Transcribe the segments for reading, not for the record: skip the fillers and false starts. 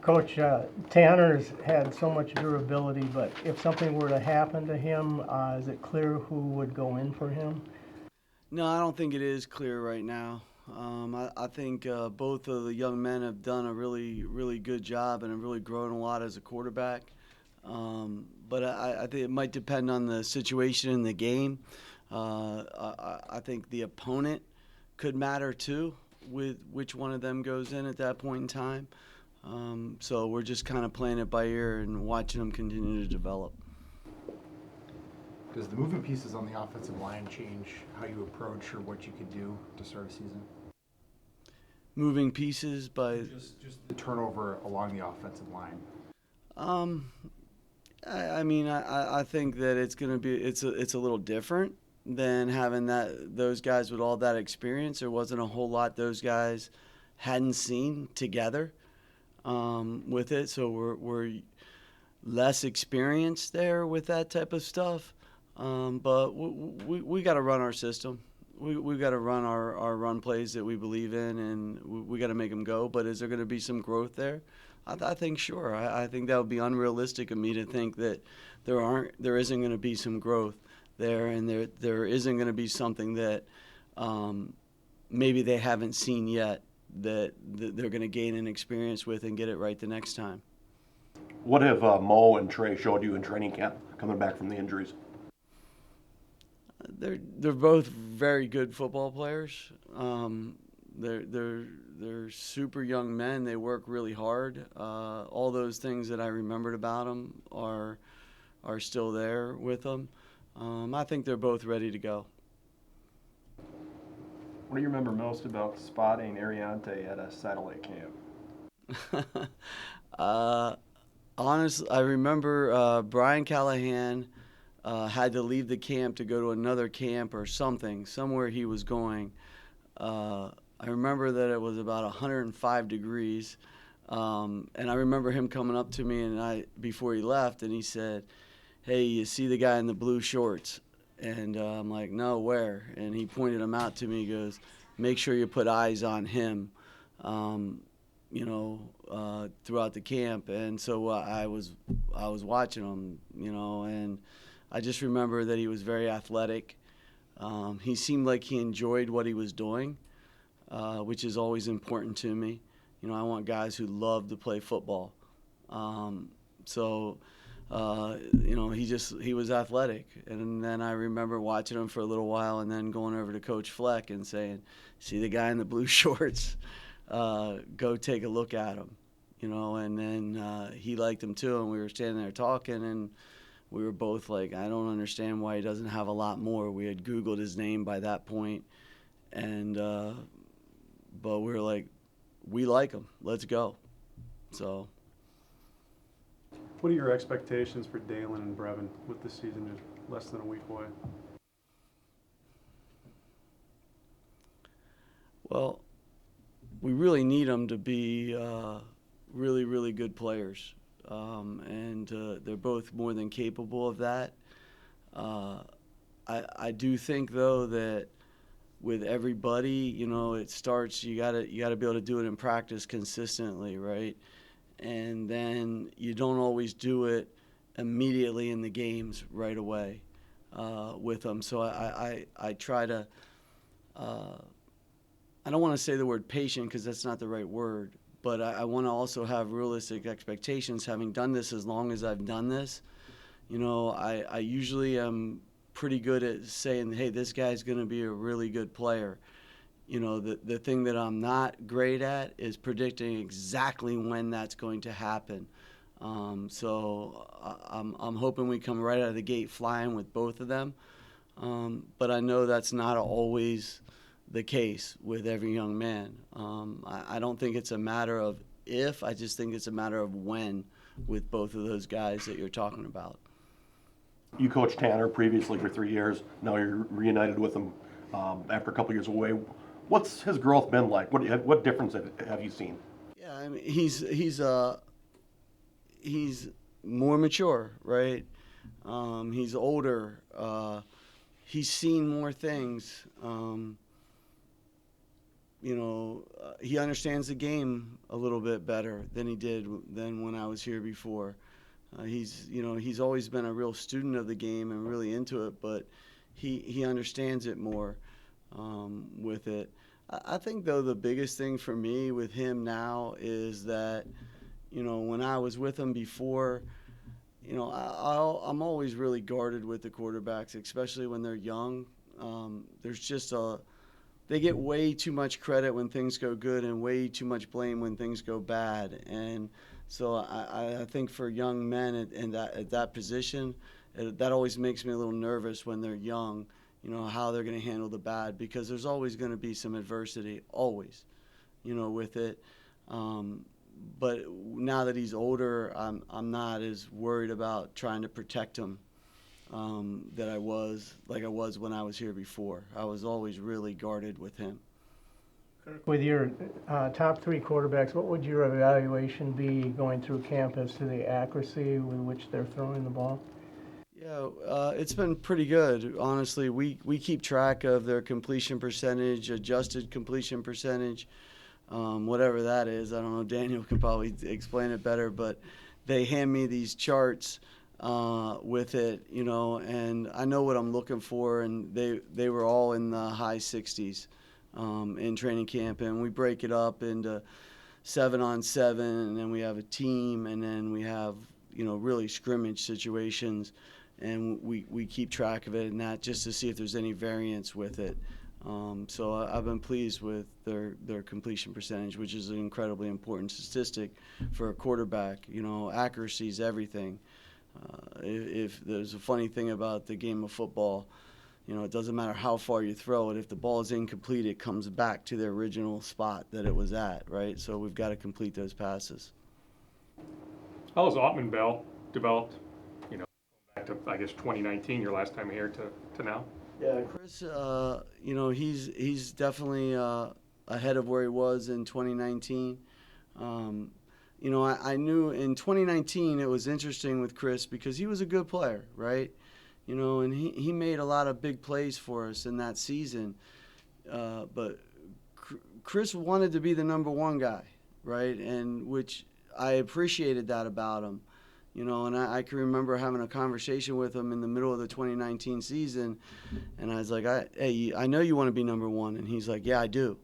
Coach, Tanner's had so much durability, but if something were to happen to him, is it clear who would go in for him? No, I don't think it is clear right now. I think both of the young men have done a really, really good job and have really grown a lot as a quarterback. But I think it might depend on the situation in the game. I think the opponent could matter too, with which one of them goes in at that point in time. So we're just kind of playing it by ear and watching them continue to develop. Does the moving pieces on the offensive line change how you approach or what you could do to start a season? Moving pieces by Just the turnover along the offensive line. um, I mean, I think that it's a little different than having those guys with all that experience. There wasn't a whole lot those guys hadn't seen together with it, so we're less experienced there with that type of stuff. But we got to run our system. We got to run our run plays that we believe in, and we got to make them go. But is there going to be some growth there? I think sure. I think that would be unrealistic of me to think that there isn't going to be some growth there, and there isn't going to be something that maybe they haven't seen yet that they're going to gain an experience with and get it right the next time. What have Mo and Trey showed you in training camp coming back from the injuries? They're both very good football players. They're super young men. They work really hard. All those things that I remembered about them are still there with them. I think they're both ready to go. What do you remember most about spotting Ariante at a satellite camp? Honestly, I remember Brian Callahan had to leave the camp to go to another camp or somewhere he was going. I remember that it was about 105 degrees, and I remember him coming up to me before he left, and he said, "Hey, you see the guy in the blue shorts?" And I'm like, "No, where?" And he pointed him out to me. He goes, "Make sure you put eyes on him." Throughout the camp, and so I was watching him, and I just remember that he was very athletic. He seemed like he enjoyed what he was doing, which is always important to me. I want guys who love to play football. He was athletic, and then I remember watching him for a little while, and then going over to Coach Fleck and saying, "See the guy in the blue shorts? Go take a look at him." And then he liked him too, and we were standing there talking, and we were both like, "I don't understand why he doesn't have a lot more." We had Googled his name by that point, and but we were like, "We like him. Let's go." So. What are your expectations for Dalen and Brevin with the season just less than a week away? Well, we really need them to be really, really good players. And they're both more than capable of that. I do think, though, that with everybody, it starts, you gotta be able to do it in practice consistently, right? And then you don't always do it immediately in the games right away with them. So I try to I don't want to say the word patient because that's not the right word, but I want to also have realistic expectations. Having done this as long as I've done this, I usually am pretty good at saying, hey, this guy's going to be a really good player. The thing that I'm not great at is predicting exactly when that's going to happen. So I'm hoping we come right out of the gate flying with both of them. But I know that's not always the case with every young man. I don't think it's a matter of if, I just think it's a matter of when with both of those guys that you're talking about. You coached Tanner previously for 3 years. Now you're reunited with him after a couple years away. What's his growth been like? What difference have you seen? Yeah, I mean, he's more mature, right? He's older. He's seen more things. he understands the game a little bit better than he did than when I was here before. He's always been a real student of the game and really into it, but he understands it more with it. I think, though, the biggest thing for me with him now is that, when I was with him before, I'm always really guarded with the quarterbacks, especially when they're young. There's just they get way too much credit when things go good and way too much blame when things go bad. And so I think for young men at that position, that always makes me a little nervous when they're young, how they're going to handle the bad, because there's always going to be some adversity, always, with it. But now that he's older, I'm not as worried about trying to protect him that I was when I was here before. I was always really guarded with him. With your top 3 quarterbacks, what would your evaluation be going through camp as to the accuracy with which they're throwing the ball? Yeah, it's been pretty good. Honestly, we keep track of their completion percentage, adjusted completion percentage, whatever that is. I don't know. Daniel can probably explain it better, but they hand me these charts with it, and I know what I'm looking for, and they were all in the high 60s in training camp, and we break it up into 7-on-7, and then we have a team, and then we have really scrimmage situations, and we keep track of it and that, just to see if there's any variance with it. So I've been pleased with their completion percentage, which is an incredibly important statistic for a quarterback. Accuracy is everything. If there's a funny thing about the game of football, it doesn't matter how far you throw it. If the ball is incomplete, it comes back to the original spot that it was at, right? So we've got to complete those passes. How has Ottman Bell developed, back to, I guess, 2019, your last time here, to now? Yeah, Chris, he's definitely ahead of where he was in 2019. I knew in 2019 it was interesting with Chris because he was a good player, right? And he made a lot of big plays for us in that season. But Chris wanted to be the number 1 guy, right? And which I appreciated that about him. And I can remember having a conversation with him in the middle of the 2019 season, and I was like, hey, I know you want to be number 1. And he's like, yeah, I do.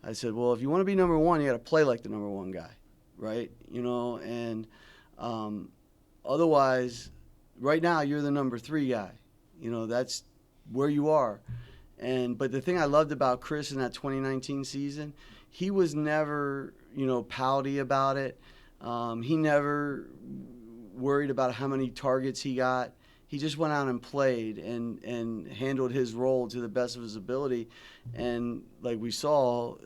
I said, well, if you want to be number 1, you got to play like the number 1 guy, right? And otherwise, right now, you're the number 3 guy. That's where you are. But the thing I loved about Chris in that 2019 season, he was never, pouty about it. He never worried about how many targets he got. He just went out and played and handled his role to the best of his ability. And like we saw,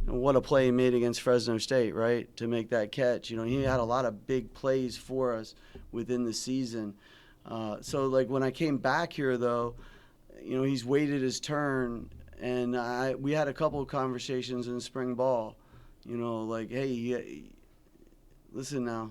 what a play he made against Fresno State, right, to make that catch. He had a lot of big plays for us within the season. So like when I came back here, though, he's waited his turn, and we had a couple of conversations in spring ball, like, hey, listen now,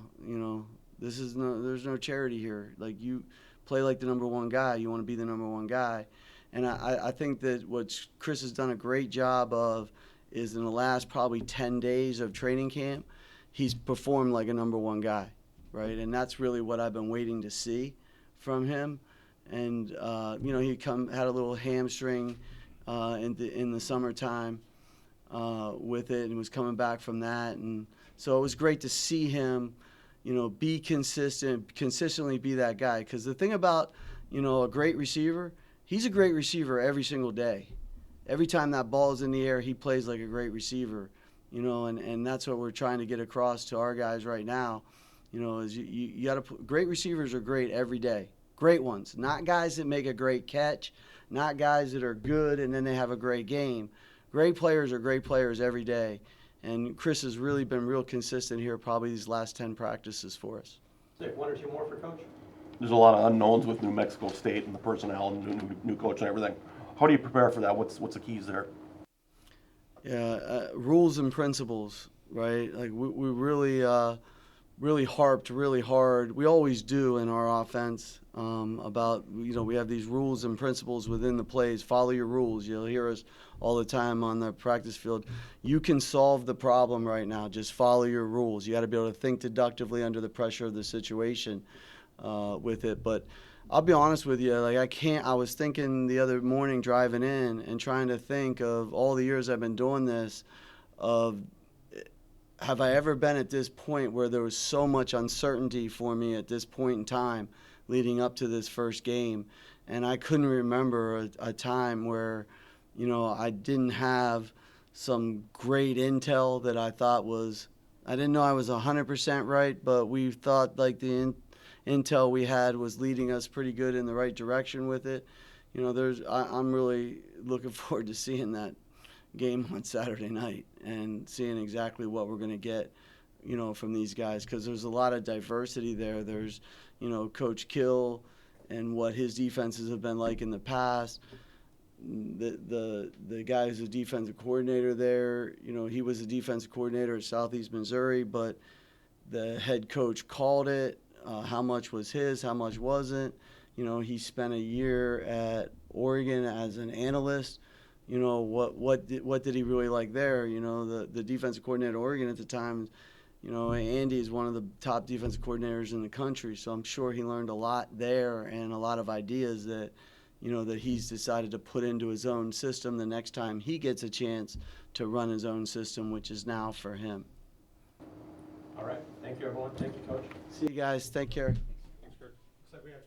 there's no charity here. Like, you play like the number 1 guy. You want to be the number 1 guy. And I think that what Chris has done a great job of is in the last probably 10 days of training camp, he's performed like a number 1 guy, right? And that's really what I've been waiting to see from him. And, he had a little hamstring in the summertime with it and was coming back from that. And so it was great to see him be consistently be that guy. Because the thing about, a great receiver, he's a great receiver every single day. Every time that ball is in the air, he plays like a great receiver, and that's what we're trying to get across to our guys right now, is you got to great receivers are great every day. Great ones, not guys that make a great catch, not guys that are good and then they have a great game. Great players are great players every day. And Chris has really been real consistent here probably these last 10 practices for us. Nick, 1 or 2 more for Coach? There's a lot of unknowns with New Mexico State and the personnel and new coach and everything. How do you prepare for that? What's the keys there? Yeah, rules and principles, right? Like we really really harped really hard. We always do in our offense about, we have these rules and principles within the plays. Follow your rules. You'll hear us all the time on the practice field. You can solve the problem right now. Just follow your rules. You got to be able to think deductively under the pressure of the situation with it. But I'll be honest with you, I was thinking the other morning driving in and trying to think of all the years I've been doing this, of have I ever been at this point where there was so much uncertainty for me at this point in time leading up to this first game. And I couldn't remember a time where, I didn't have some great intel that I thought I didn't know I was 100% right, but we thought like the intel we had was leading us pretty good in the right direction with it. I'm really looking forward to seeing that game on Saturday night and seeing exactly what we're going to get, from these guys, because there's a lot of diversity there. There's, Coach Kill and what his defenses have been like in the past. The guy who's a defensive coordinator there, he was a defensive coordinator at Southeast Missouri, but the head coach called it. How much was his? How much wasn't? He spent a year at Oregon as an analyst. What did he really like there? The defensive coordinator at Oregon at the time, Andy is one of the top defensive coordinators in the country. So I'm sure he learned a lot there and a lot of ideas that, that he's decided to put into his own system the next time he gets a chance to run his own system, which is now for him. All right. Thank you, everyone. Thank you, Coach. See you guys. Take care.